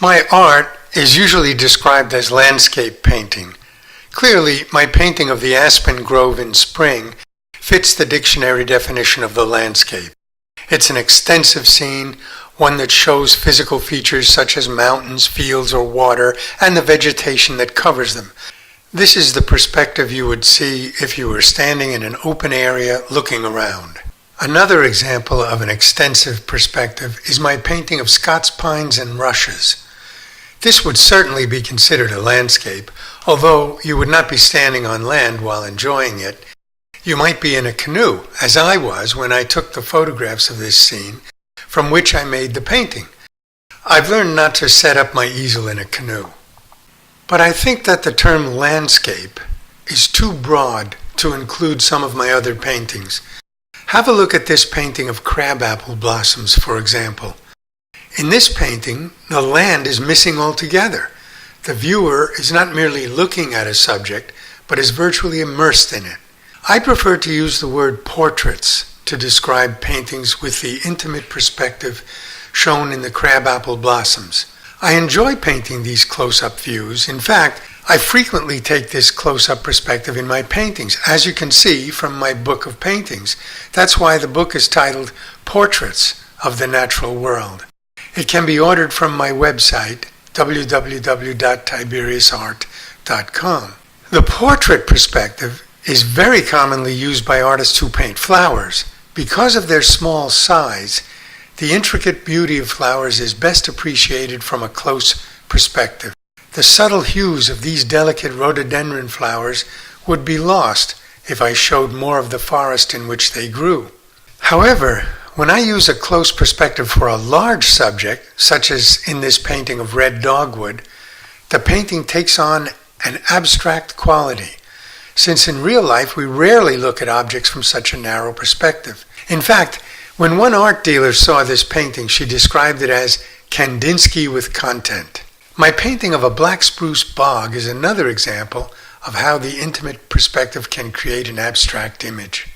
My art is usually described as landscape painting. Clearly, my painting of the aspen grove in spring fits the dictionary definition of the landscape. It's an extensive scene, one that shows physical features such as mountains, fields, or water, and the vegetation that covers them. This is the perspective you would see if you were standing in an open area looking around. Another example of an extensive perspective is my painting of Scots pines and rushes. This would certainly be considered a landscape, although you would not be standing on land while enjoying it. You might be in a canoe, as I was when I took the photographs of this scene, from which I made the painting. I've learned not to set up my easel in a canoe. But I think that the term landscape is too broad to include some of my other paintings. Have a look at this painting of crabapple blossoms, for example. In this painting, the land is missing altogether. The viewer is not merely looking at a subject, but is virtually immersed in it. I prefer to use the word portraits to describe paintings with the intimate perspective shown in the crabapple blossoms. I enjoy painting these close-up views. In fact, I frequently take this close-up perspective in my paintings, as you can see from my book of paintings. That's why the book is titled Portraits of the Natural World. It can be ordered from my website, www.tiberiusart.com. The portrait perspective is very commonly used by artists who paint flowers. Because of their small size, the intricate beauty of flowers is best appreciated from a close perspective. The subtle hues of these delicate rhododendron flowers would be lost if I showed more of the forest in which they grew. However, when I use a close perspective for a large subject, such as in this painting of red dogwood, the painting takes on an abstract quality, since in real life we rarely look at objects from such a narrow perspective. In fact, when one art dealer saw this painting, she described it as Kandinsky with content. My painting of a black spruce bog is another example of how the intimate perspective can create an abstract image.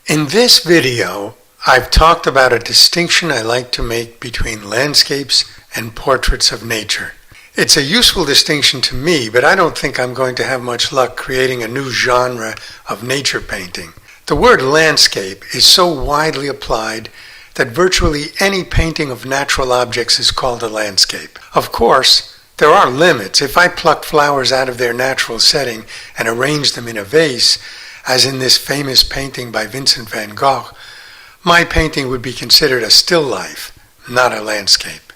In this video, I've talked about a distinction I like to make between landscapes and portraits of nature. It's a useful distinction to me, but I don't think I'm going to have much luck creating a new genre of nature painting. The word landscape is so widely applied that virtually any painting of natural objects is called a landscape. Of course, there are limits. If I plucked flowers out of their natural setting and arranged them in a vase, as in this famous painting by Vincent van Gogh, my painting would be considered a still life, not a landscape.